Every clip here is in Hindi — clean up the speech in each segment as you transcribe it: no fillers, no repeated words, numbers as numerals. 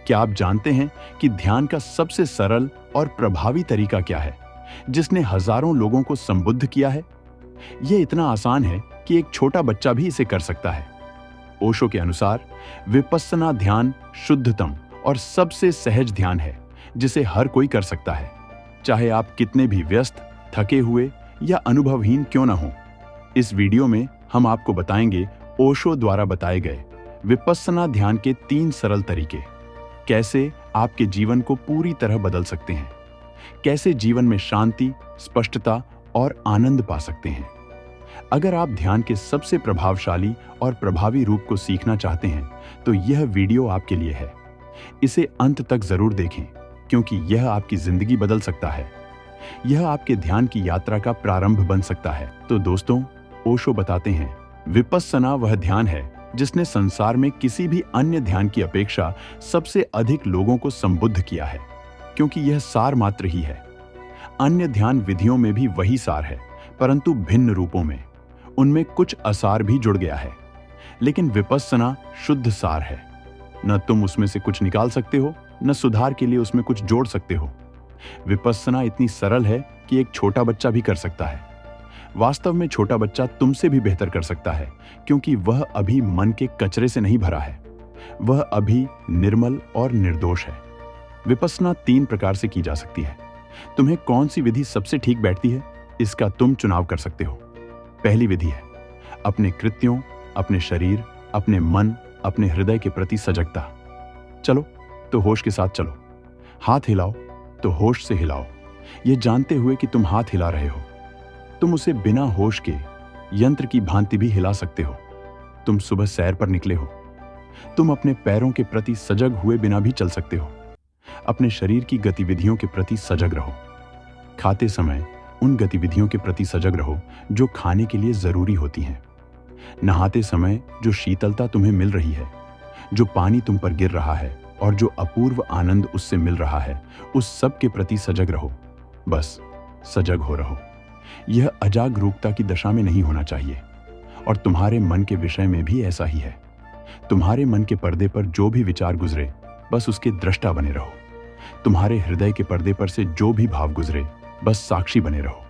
क्या आप जानते हैं कि ध्यान का सबसे सरल और प्रभावी तरीका क्या है, जिसने हजारों लोगों को संबुद्ध किया है? यह इतना आसान है कि एक छोटा बच्चा भी इसे कर सकता है। ओशो के अनुसार विपस्सना ध्यान शुद्धतम और सबसे सहज ध्यान है, जिसे हर कोई कर सकता है, चाहे आप कितने भी व्यस्त, थके हुए या अनुभवहीन क्यों न हो। इस वीडियो में हम आपको बताएंगे ओशो द्वारा बताए गए विपस्सना ध्यान के 3 सरल तरीके, कैसे आपके जीवन को पूरी तरह बदल सकते हैं, कैसे जीवन में शांति, स्पष्टता और आनंद पा सकते हैं। अगर आप ध्यान के सबसे प्रभावशाली और प्रभावी रूप को सीखना चाहते हैं, तो यह वीडियो आपके लिए है। इसे अंत तक जरूर देखें, क्योंकि यह आपकी जिंदगी बदल सकता है। यह आपके ध्यान की यात्रा का प्रारंभ बन सकता है। तो दोस्तों, ओशो बताते हैं, विपस्सना वह ध्यान है जिसने संसार में किसी भी अन्य ध्यान की अपेक्षा सबसे अधिक लोगों को संबुद्ध किया है, क्योंकि यह सार मात्र ही है। अन्य ध्यान विधियों में भी वही सार है, परंतु भिन्न रूपों में। उनमें कुछ असार भी जुड़ गया है, लेकिन विपस्सना शुद्ध सार है। न तुम उसमें से कुछ निकाल सकते हो, न सुधार के लिए उसमें कुछ जोड़ सकते हो। विपस्सना इतनी सरल है कि एक छोटा बच्चा भी कर सकता है। वास्तव में छोटा बच्चा तुमसे भी बेहतर कर सकता है, क्योंकि वह अभी मन के कचरे से नहीं भरा है। वह अभी निर्मल और निर्दोष है। विपस्सना 3 प्रकार से की जा सकती है। तुम्हें कौन सी विधि सबसे ठीक बैठती है, इसका तुम चुनाव कर सकते हो। पहली विधि है अपने कृत्यों, अपने शरीर, अपने मन, अपने हृदय के प्रति सजगता। चलो तो होश के साथ चलो। हाथ हिलाओ तो होश से हिलाओ, यह जानते हुए कि तुम हाथ हिला रहे हो। तुम उसे बिना होश के यंत्र की भांति भी हिला सकते हो। तुम सुबह सैर पर निकले हो। तुम अपने पैरों के प्रति सजग हुए बिना भी चल सकते हो। अपने शरीर की गतिविधियों के प्रति सजग रहो। खाते समय उन गतिविधियों के प्रति सजग रहो जो खाने के लिए जरूरी होती हैं। नहाते समय जो शीतलता तुम्हें मिल रही है, जो पानी तुम पर गिर रहा है और जो अपूर्व आनंद उससे मिल रहा है, उस सब के प्रति सजग रहो। बस सजग हो रहो। यह अजागरूकता की दशा में नहीं होना चाहिए। और तुम्हारे मन के विषय में भी ऐसा ही है। तुम्हारे मन के पर्दे पर जो भी विचार गुजरे, बस उसके दृष्टा बने रहो। तुम्हारे हृदय के पर्दे पर से जो भी भाव गुजरे, बस साक्षी बने रहो।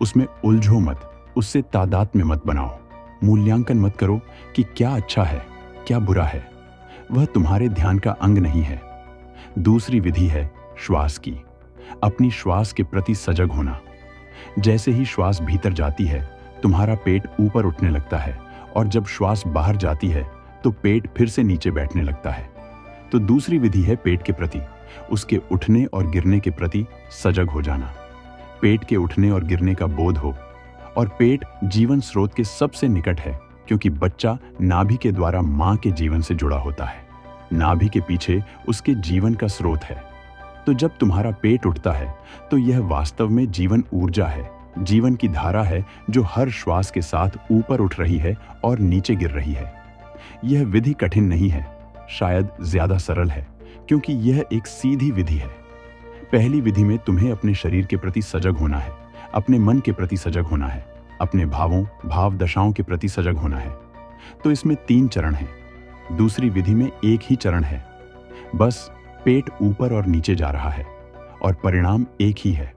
उसमें उलझो मत, उससे तादात्म्य मत बनाओ। मूल्यांकन मत करो कि क्या अच्छा है, क्या बुरा है। वह तुम्हारे ध्यान का अंग नहीं है। दूसरी विधि है श्वास की। अपनी श्वास के प्रति सजग होना। जैसे ही श्वास भीतर जाती है, तुम्हारा पेट ऊपर उठने लगता है, और जब श्वास बाहर जाती है तो पेट फिर से नीचे बैठने लगता है। तो दूसरी विधि है पेट के प्रति, उसके उठने और गिरने के प्रति सजग हो जाना। पेट के उठने और गिरने का बोध हो। और पेट जीवन स्रोत के सबसे निकट है, क्योंकि बच्चा नाभि के द्वारा मां के जीवन से जुड़ा होता है। नाभि के पीछे उसके जीवन का स्रोत है। तो जब तुम्हारा पेट उठता है, तो यह वास्तव में जीवन ऊर्जा है, जीवन की धारा है, जो हर श्वास के साथ ऊपर उठ रही है और नीचे गिर रही है। यह विधि कठिन नहीं है, शायद ज्यादा सरल है, क्योंकि यह एक सीधी विधि है। पहली विधि में तुम्हें अपने शरीर के प्रति सजग होना है, अपने मन के प्रति सजग होना है, अपने भावों, भाव दशाओं के प्रति सजग होना है। तो इसमें 3 चरण हैं। दूसरी विधि में एक ही चरण है। बस पेट ऊपर और नीचे जा रहा है, और परिणाम एक ही है।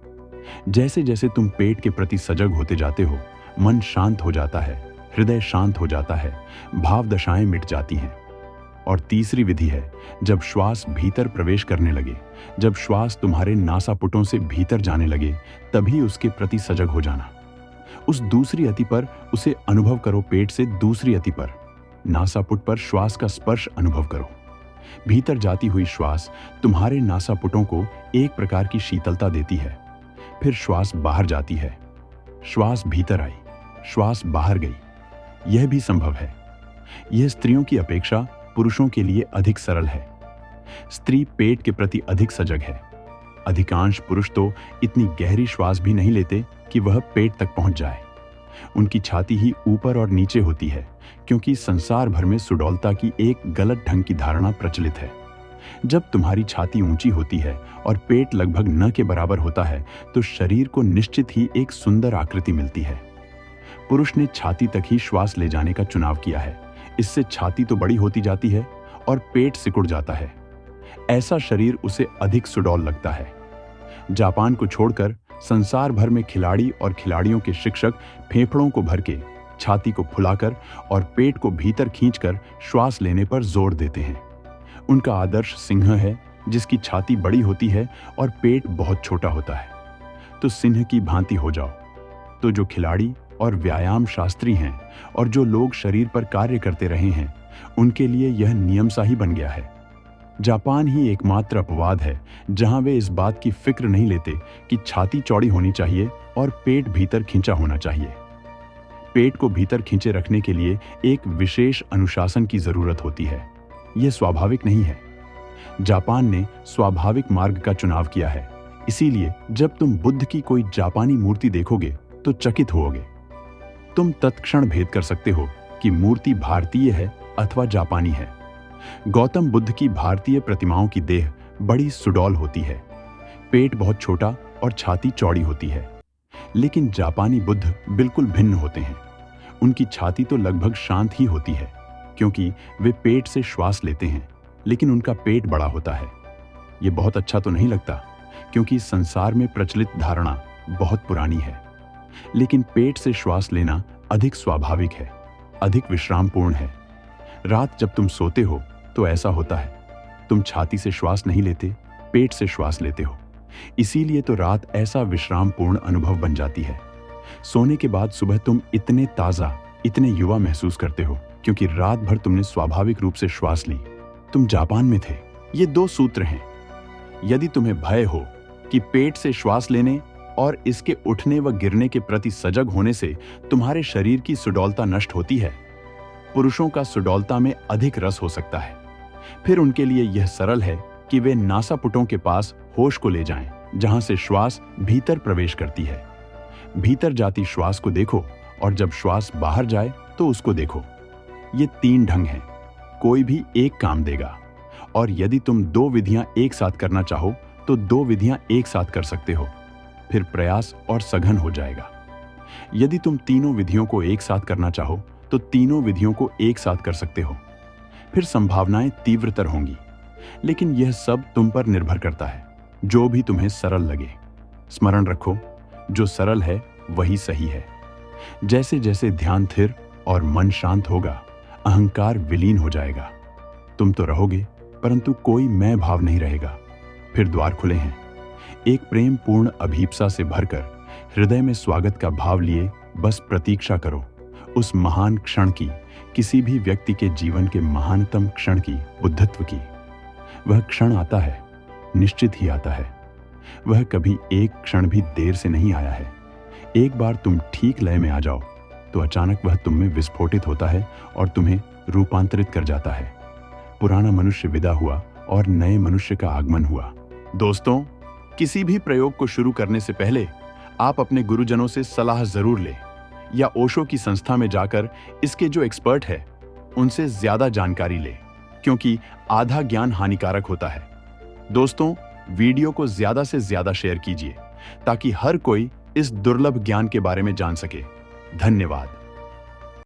जैसे जैसे तुम पेट के प्रति सजग होते जाते हो, मन शांत हो जाता है, हृदय शांत हो जाता है, भाव दशाएं मिट जाती हैं। और तीसरी विधि है जब श्वास भीतर प्रवेश करने लगे, जब श्वास तुम्हारे नासापुटों से भीतर जाने लगे, तभी उसके प्रति सजग हो जाना। उस दूसरी अति पर उसे अनुभव करो। पेट से दूसरी अति पर, नासापुट पर श्वास का स्पर्श अनुभव करो। भीतर जाती हुई श्वास तुम्हारे नासापुटों को एक प्रकार की शीतलता देती है। फिर श्वास बाहर जाती है। श्वास भीतर आई, श्वास बाहर गई। यह भी संभव है। यह स्त्रियों की अपेक्षा पुरुषों के लिए अधिक सरल है। स्त्री पेट के प्रति अधिक सजग है। अधिकांश पुरुष तो इतनी गहरी श्वास भी नहीं लेते कि वह पेट तक पहुंच जाए। उनकी छाती ही ऊपर और नीचे होती है, क्योंकि संसार भर में सुडौलता की एक गलत ढंग की धारणा प्रचलित है। जब तुम्हारी छाती ऊंची होती है और पेट लगभग न के बराबर होता है, तो शरीर को निश्चित ही एक सुंदर आकृति मिलती है। पुरुष ने छाती तक ही श्वास ले जाने का चुनाव किया है। इससे छाती तो बड़ी होती जाती है और पेट सिकुड़ जाता है। ऐसा शरीर उसे अधिक सुडौल लगता है। जापान को छोड़कर संसार भर में खिलाड़ी और खिलाड़ियों के शिक्षक फेफड़ों को भर के, छाती को फुलाकर और पेट को भीतर खींचकर श्वास लेने पर जोर देते हैं। उनका आदर्श सिंह है, जिसकी छाती बड़ी होती है और पेट बहुत छोटा होता है। तो सिंह की भांति हो जाओ। तो जो खिलाड़ी और व्यायाम शास्त्री हैं और जो लोग शरीर पर कार्य करते रहे हैं, उनके लिए यह नियम सा ही बन गया है। जापान ही एकमात्र अपवाद है जहां वे इस बात की फिक्र नहीं लेते कि छाती चौड़ी होनी चाहिए और पेट भीतर खींचा होना चाहिए। पेट को भीतर खींचे रखने के लिए एक विशेष अनुशासन की जरूरत होती है। यह स्वाभाविक नहीं है। जापान ने स्वाभाविक मार्ग का चुनाव किया है। इसीलिए जब तुम बुद्ध की कोई जापानी मूर्ति देखोगे तो चकित होोगे। तुम तत्क्षण भेद कर सकते हो कि मूर्ति भारतीय है अथवा जापानी है। गौतम बुद्ध की भारतीय प्रतिमाओं की देह बड़ी सुडौल होती है, पेट बहुत छोटा और छाती चौड़ी होती है। लेकिन जापानी बुद्ध बिल्कुल भिन्न होते हैं। उनकी छाती तो लगभग शांत ही होती है, क्योंकि वे पेट से श्वास लेते हैं, लेकिन उनका पेट बड़ा होता है। ये बहुत अच्छा तो नहीं लगता, क्योंकि संसार में प्रचलित धारणा बहुत पुरानी है। लेकिन पेट से श्वास लेना अधिक स्वाभाविक है, अधिक विश्रामपूर्ण है। रात जब तुम सोते हो तो ऐसा होता है। तुम छाती से श्वास नहीं लेते, पेट से श्वास लेते हो। इसीलिए तो रात ऐसा विश्रामपूर्ण अनुभव बन जाती है। सोने के बाद सुबह तुम इतने ताजा, इतने युवा महसूस करते हो, क्योंकि रात भर तुमने स्वाभाविक रूप से श्वास ली। तुम जापान में थे। ये 2 सूत्र हैं। यदि तुम्हें भय हो कि पेट से श्वास लेने और इसके उठने व गिरने के प्रति सजग होने से तुम्हारे शरीर की सुडौलता नष्ट होती है, पुरुषों का सुडौलता में अधिक रस हो सकता है। फिर उनके लिए यह सरल है कि वे नासापुटों के पास होश को ले जाएं, जहां से श्वास भीतर प्रवेश करती है। भीतर जाती श्वास को देखो और जब श्वास बाहर जाए तो उसको देखो। ये 3 ढंग हैं। कोई भी एक काम देगा। और यदि तुम 2 विधियां एक साथ करना चाहो तो 2 विधियां एक साथ कर सकते हो। फिर प्रयास और सघन हो जाएगा। यदि तुम तीनों विधियों को एक साथ करना चाहो तो तीनों विधियों को एक साथ कर सकते हो। फिर संभावनाएं तीव्रतर होंगी। लेकिन यह सब तुम पर निर्भर करता है, जो भी तुम्हें सरल लगे। स्मरण रखो, जो सरल है वही सही है। जैसे जैसे ध्यान स्थिर और मन शांत होगा, अहंकार विलीन हो जाएगा। तुम तो रहोगे, परंतु कोई मैं भाव नहीं रहेगा। फिर द्वार खुले हैं। एक प्रेम पूर्ण अभीप्सा से भरकर हृदय में स्वागत का भाव लिए बस प्रतीक्षा करो उस महान क्षण की, किसी भी व्यक्ति के जीवन के महानतम क्षण की, बुद्धत्व की। वह क्षण आता है, निश्चित ही आता है। वह कभी एक क्षण भी देर से नहीं आया है। एक बार तुम ठीक लय में आ जाओ तो अचानक वह तुम में विस्फोटित होता है और तुम्हें रूपांतरित कर जाता है। पुराना मनुष्य विदा हुआ और नए मनुष्य का आगमन हुआ। दोस्तों, किसी भी प्रयोग को शुरू करने से पहले आप अपने गुरुजनों से सलाह जरूर लें, या ओशो की संस्था में जाकर इसके जो एक्सपर्ट है उनसे ज्यादा जानकारी लें, क्योंकि आधा ज्ञान हानिकारक होता है। दोस्तों, वीडियो को ज्यादा से ज्यादा शेयर कीजिए ताकि हर कोई इस दुर्लभ ज्ञान के बारे में जान सके। धन्यवाद।